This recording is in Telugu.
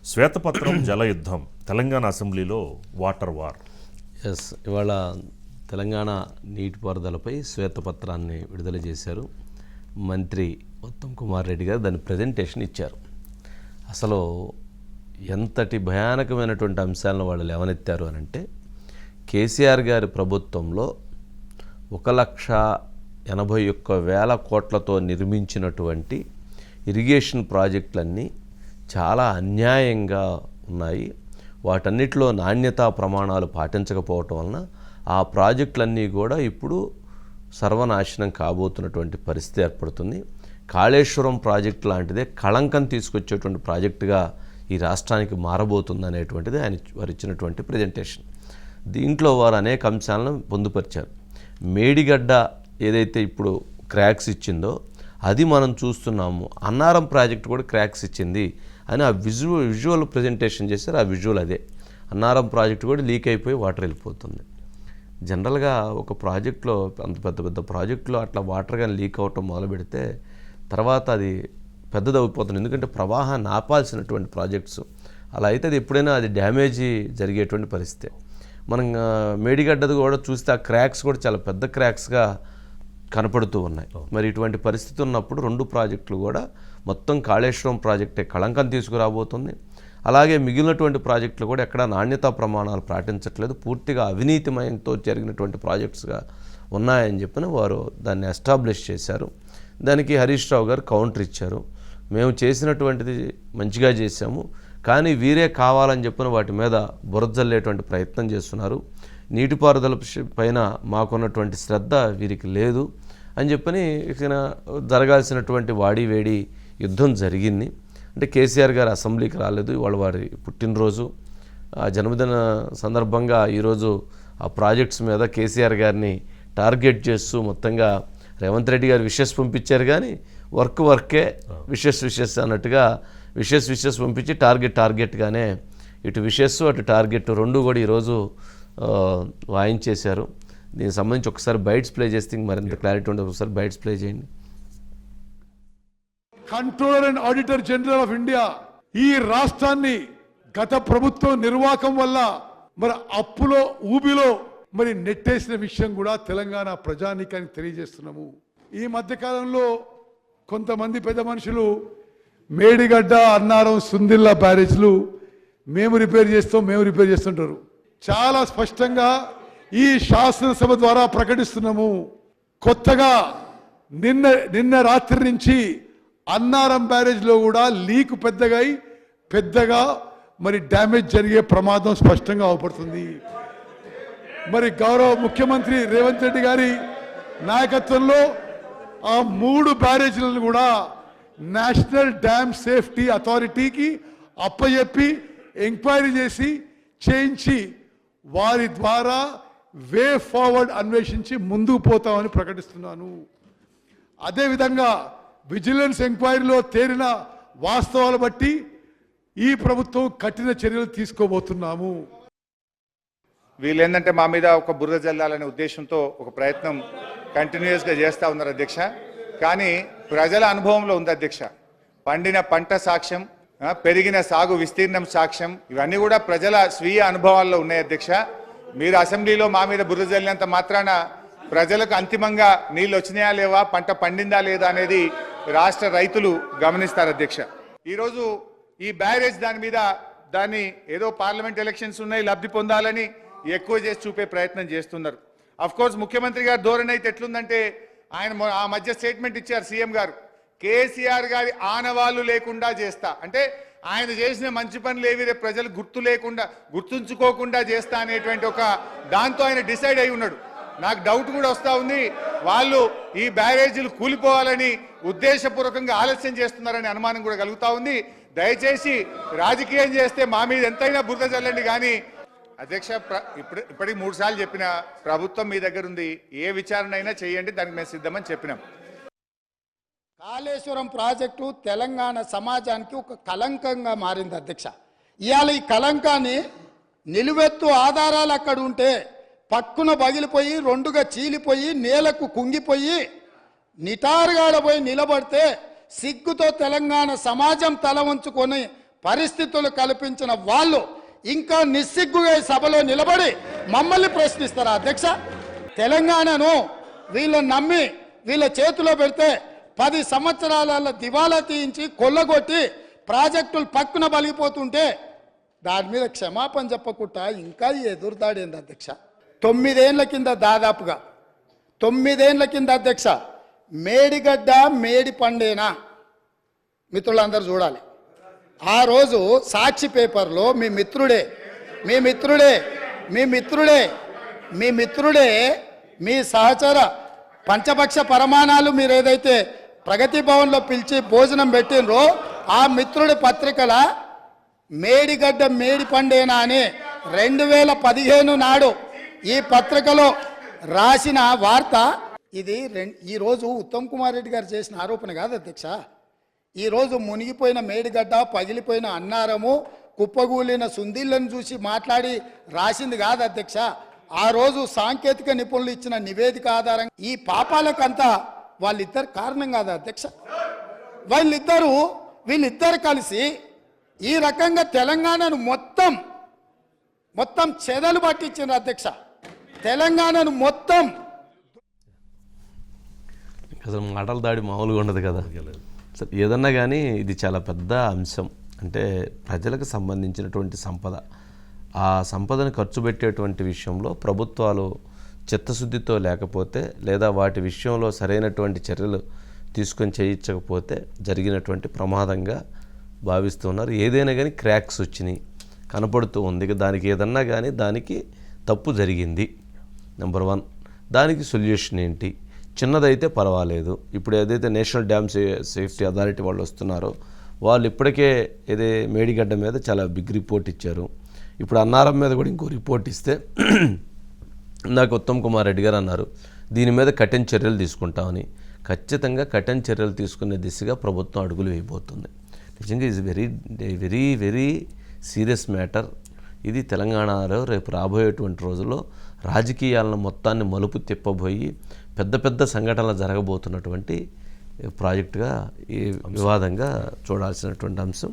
శ్వేతపత్రం జలయుద్ధం తెలంగాణ అసెంబ్లీలో వాటర్ వార్. ఇవాళ తెలంగాణ నీటిపారుదలపై శ్వేతపత్రాన్ని విడుదల చేశారు. మంత్రి ఉత్తమ్ కుమార్ రెడ్డి గారు దాని ప్రజెంటేషన్ ఇచ్చారు. అసలు ఎంతటి భయానకమైనటువంటి అంశాలను వాళ్ళు లేవనెత్తారు అని అంటే, కేసీఆర్ గారి ప్రభుత్వంలో 1,81,000 కోట్లతో నిర్మించినటువంటి ఇరిగేషన్ ప్రాజెక్టులన్నీ చాలా అన్యాయంగా ఉన్నాయి. వాటన్నిటిలో నాణ్యతా ప్రమాణాలు పాటించకపోవటం వలన ఆ ప్రాజెక్టులన్నీ కూడా ఇప్పుడు సర్వనాశనం కాబోతున్నటువంటి పరిస్థితి ఏర్పడుతుంది. కాళేశ్వరం ప్రాజెక్టు లాంటిదే కళంకం తీసుకొచ్చేటువంటి ప్రాజెక్టుగా ఈ రాష్ట్రానికి మారబోతుంది అనేటువంటిది వారు ఇచ్చినటువంటి ప్రజెంటేషన్. దీంట్లో వారు అనేక అంశాలను పొందుపరిచారు. మేడిగడ్డ ఏదైతే ఇప్పుడు క్రాక్స్ ఇచ్చిందో అది మనం చూస్తున్నాము. అన్నారం ప్రాజెక్టు కూడా క్రాక్స్ ఇచ్చింది అని ఆ విజువల్ ప్రజెంటేషన్ చేశారు. ఆ విజువల్ అదే. అన్నారం ప్రాజెక్టు కూడా లీక్ అయిపోయి వాటర్ వెళ్ళిపోతుంది. జనరల్గా ఒక ప్రాజెక్టులో అంత పెద్ద ప్రాజెక్టులో అట్లా వాటర్ కానీ లీక్ అవ్వటం మొదలు పెడితే తర్వాత అది పెద్దదవుతుంది. ఎందుకంటే ప్రవాహాన్ని ఆపాల్సినటువంటి ప్రాజెక్ట్స్. అలా అయితే అది ఎప్పుడైనా అది డ్యామేజీ జరిగేటువంటి పరిస్థితి. మనం మేడిగడ్డది కూడా చూస్తే ఆ క్రాక్స్ కూడా చాలా పెద్ద క్రాక్స్గా కనపడుతూ ఉన్నాయి. మరి ఇటువంటి పరిస్థితి ఉన్నప్పుడు రెండు ప్రాజెక్టులు కూడా మొత్తం కాళేశ్వరం ప్రాజెక్టే కళంకం తీసుకురాబోతుంది. అలాగే మిగిలినటువంటి ప్రాజెక్టులు కూడా ఎక్కడ నాణ్యతా ప్రమాణాలు పాటించట్లేదు, పూర్తిగా అవినీతిమయంతో జరిగినటువంటి ప్రాజెక్ట్స్గా ఉన్నాయని చెప్పిన వారు దాన్ని ఎస్టాబ్లిష్ చేశారు. దానికి హరీష్ రావు గారు కౌంటర్ ఇచ్చారు. మేము చేసినటువంటిది మంచిగా చేశాము, కానీ వీరే కావాలని చెప్పిన వాటి మీద బురదజల్లేటువంటి ప్రయత్నం చేస్తున్నారు. నీటిపారుదల పైన మాకున్నటువంటి శ్రద్ధ వీరికి లేదు అని చెప్పని జరగాల్సినటువంటి వాడివేడి యుద్ధం జరిగింది. అంటే కేసీఆర్ గారు అసెంబ్లీకి రాలేదు. ఇవాళ వారి పుట్టినరోజు, ఆ జన్మదిన సందర్భంగా ఈరోజు ఆ ప్రాజెక్ట్స్ మీద కేసీఆర్ గారిని టార్గెట్ చేస్తూ మొత్తంగా రేవంత్ రెడ్డి గారు విషెస్ పంపించారు. కానీ వర్కే విషెస్ అన్నట్టుగా విషెస్ పంపించి టార్గెట్గానే ఇటు విషెస్ అటు టార్గెట్ రెండు కూడా ఈరోజు వాయించేశారు. దీనికి సంబంధించి ఒకసారి బైట్స్ ప్లే చేస్తే మరింత క్లారిటీ ఉండదు. ఒకసారి బైట్స్ ప్లే చేయండి. Controller and auditor general of India ఈ రాష్ట్రాన్ని గత ప్రభుత్వం నిర్వాహకం వల్ల మరి అప్పులో ఊబిలో మరి నెట్టేసిన విషయం కూడా తెలంగాణ ప్రజానీకానికి తెలియజేస్తున్నాము. ఈ మధ్య కాలంలో కొంతమంది పెద్ద మనుషులు మేడిగడ్డ, అన్నారం, సుందిల్లా బ్యారేజ్లు మేము రిపేర్ చేస్తుంటారు. చాలా స్పష్టంగా ఈ శాసనసభ ద్వారా ప్రకటిస్తున్నాము. కొత్తగా నిన్న రాత్రి నుంచి అన్నారం బ్యారేజ్లో కూడా లీక్ పెద్దగా మరి డ్యామేజ్ జరిగే ప్రమాదం స్పష్టంగా అవపడుతుంది. మరి గౌరవ ముఖ్యమంత్రి రేవంత్ రెడ్డి గారి నాయకత్వంలో ఆ 3 బ్యారేజ్లను కూడా నేషనల్ డ్యామ్ సేఫ్టీ అథారిటీకి అప్పచెప్పి ఎంక్వైరీ చేయించి వారి ద్వారా వే ఫార్వర్డ్ అన్వేషించి ముందుకు పోతామని ప్రకటిస్తున్నాను. అదేవిధంగా విజిలెన్స్ ఎంక్వైరీలో తేలిన వాస్తవాలు బట్టి ఈ ప్రభుత్వం కఠిన చర్యలు తీసుకోబోతున్నాము. వీళ్ళు ఏంటంటే మా మీద ఒక బురద జల్లాలనే ఉద్దేశంతో ఒక ప్రయత్నం కంటిన్యూస్గా చేస్తూ ఉన్నారు అధ్యక్ష. కానీ ప్రజల అనుభవంలో ఉంది అధ్యక్ష. పండిన పంట సాక్ష్యం, పెరిగిన సాగు విస్తీర్ణం సాక్ష్యం, ఇవన్నీ కూడా ప్రజల స్వీయ అనుభవాల్లో ఉన్నాయి అధ్యక్ష. మీరు అసెంబ్లీలో మా మీద బురద జల్లినంత మాత్రాన ప్రజలకు అంతిమంగా నీళ్ళు వచ్చినాయా లేవా, పంట పండిందా లేదా అనేది రాష్ట్ర రైతులు గమనిస్తారు అధ్యక్ష. ఈరోజు ఈ బ్యారేజ్ దాన్ని ఏదో పార్లమెంట్ ఎలక్షన్స్ ఉన్నాయి, లబ్ధి పొందాలని ఎక్కువ చేసి చూపే ప్రయత్నం చేస్తున్నారు. అఫ్కోర్స్ ముఖ్యమంత్రి గారి ధోరణి అయితే ఎట్లుందంటే, ఆయన ఆ మధ్య స్టేట్మెంట్ ఇచ్చారు సీఎం గారు, కేసీఆర్ గారి ఆనవాళ్ళు లేకుండా చేస్తా అంటే ఆయన చేసిన మంచి పనులు ఏవి రేపు ప్రజలు గుర్తుంచుకోకుండా చేస్తా అనేటువంటి ఒక దాంతో ఆయన డిసైడ్ అయి ఉన్నాడు. నాకు డౌట్ కూడా వస్తూ ఉంది, వాళ్ళు ఈ బ్యారేజీలు కూలిపోవాలని ఉద్దేశపూర్వకంగా ఆలస్యం చేస్తున్నారనే అనుమానం కూడా కలుగుతూ ఉంది. దయచేసి రాజకీయం చేస్తే మా మీద ఎంతైనా బురద చల్లండి. కానీ అధ్యక్ష, ఇప్పటికి 3 సార్లు చెప్పిన ప్రభుత్వం మీ దగ్గర ఉంది, ఏ విచారణ అయినా చేయండి, దానికి మేము సిద్ధమని చెప్పినాం. కాళేశ్వరం ప్రాజెక్టు తెలంగాణ సమాజానికి ఒక కలంకంగా మారింది అధ్యక్ష. ఇవాళ ఈ కలంకాన్ని నిలువెత్తు ఆధారాలు అక్కడ ఉంటే పక్కున పగిలిపోయి రెండుగా చీలిపోయి నేలకు కుంగిపోయి నిటారుగాడపోయి నిలబడితే సిగ్గుతో తెలంగాణ సమాజం తల వంచుకొని పరిస్థితులు కల్పించిన వాళ్ళు ఇంకా నిస్సిగ్గుగా ఈ సభలో నిలబడి మమ్మల్ని ప్రశ్నిస్తారా అధ్యక్ష? తెలంగాణను వీళ్ళని నమ్మి వీళ్ళ చేతిలో పెడితే 10 సంవత్సరాల దివాలా తీయించి కొల్లగొట్టి ప్రాజెక్టులు పక్కున బలిగిపోతుంటే దాని మీద క్షమాపణ చెప్పకుండా ఇంకా ఎదురుదాడి ఏంది అధ్యక్ష? 9 ఏళ్ల కింద దాదాపుగా 9 ఏళ్ల కింద అధ్యక్ష మేడిగడ్డ మేడి పండేనా మిత్రులందరూ చూడాలి. ఆ రోజు సాక్షి పేపర్లో మీ మిత్రుడే మీ సహచర పంచపక్ష పరమాణాలు మీరు ఏదైతే ప్రగతి భవన్లో పిలిచి భోజనం పెట్టినరో ఆ మిత్రుడి పత్రికల మేడిగడ్డ మేడి పండేనా అని 2015 నాడు ఈ పత్రికలో రాసిన వార్త ఇది. ఈరోజు ఉత్తమ్ కుమార్ రెడ్డి గారు చేసిన ఆరోపణ కాదు అధ్యక్ష. ఈరోజు మునిగిపోయిన మేడిగడ్డ, పగిలిపోయిన అన్నారము, కుప్పగూలిన సుందిళ్ళను చూసి మాట్లాడి రాసింది కాదు అధ్యక్ష. ఆ రోజు సాంకేతిక నిపుణులు ఇచ్చిన నివేదిక ఆధారంగా ఈ పాపాలకంతా వాళ్ళిద్దరు కారణం కాదు అధ్యక్ష. వీళ్ళిద్దరు కలిసి ఈ రకంగా తెలంగాణను మొత్తం చెదలు పట్టించారు అధ్యక్ష. తెలంగాణను మొత్తం అసలు మాటల దాడి మామూలుగా ఉండదు కదా. సరే, ఏదన్నా కానీ ఇది చాలా పెద్ద అంశం. అంటే ప్రజలకు సంబంధించినటువంటి సంపద, ఆ సంపదను ఖర్చు పెట్టేటువంటి విషయంలో ప్రభుత్వాలు చిత్తశుద్ధితో లేకపోతే లేదా వాటి విషయంలో సరైనటువంటి చర్యలు తీసుకొని చేయించకపోతే జరిగినటువంటి ప్రమాదంగా భావిస్తున్నారు. ఏదైనా కానీ క్రాక్స్ వచ్చినాయి కనపడుతూ ఉంది. దానికి ఏదన్నా కానీ దానికి తప్పు జరిగింది. నెంబర్ 1, దానికి సొల్యూషన్ ఏంటి? చిన్నదైతే పర్వాలేదు. ఇప్పుడు ఏదైతే నేషనల్ డ్యామ్ సేఫ్టీ అథారిటీ వాళ్ళు వస్తున్నారో వాళ్ళు ఇప్పటికే ఏదే మేడిగడ్డ మీద చాలా బిగ్ రిపోర్ట్ ఇచ్చారు. ఇప్పుడు అన్నారం మీద కూడా ఇంకో రిపోర్ట్ ఇస్తే నాకు ఉత్తమ్ కుమార్ రెడ్డి గారు అన్నారు దీని మీద కఠిన చర్యలు తీసుకుంటామని. ఖచ్చితంగా కఠిన చర్యలు తీసుకునే దిశగా ప్రభుత్వం అడుగులు వేయబోతుంది. నిజంగా ఇది వెరీ వెరీ సీరియస్ మ్యాటర్. ఇది తెలంగాణలో రేపు రాబోయేటువంటి రోజుల్లో రాజకీయాలను మొత్తాన్ని మలుపు తిప్పబోయి పెద్ద సంఘటనలు జరగబోతున్నటువంటి ప్రాజెక్టుగా ఈ వివాదంగా చూడాల్సినటువంటి అంశం.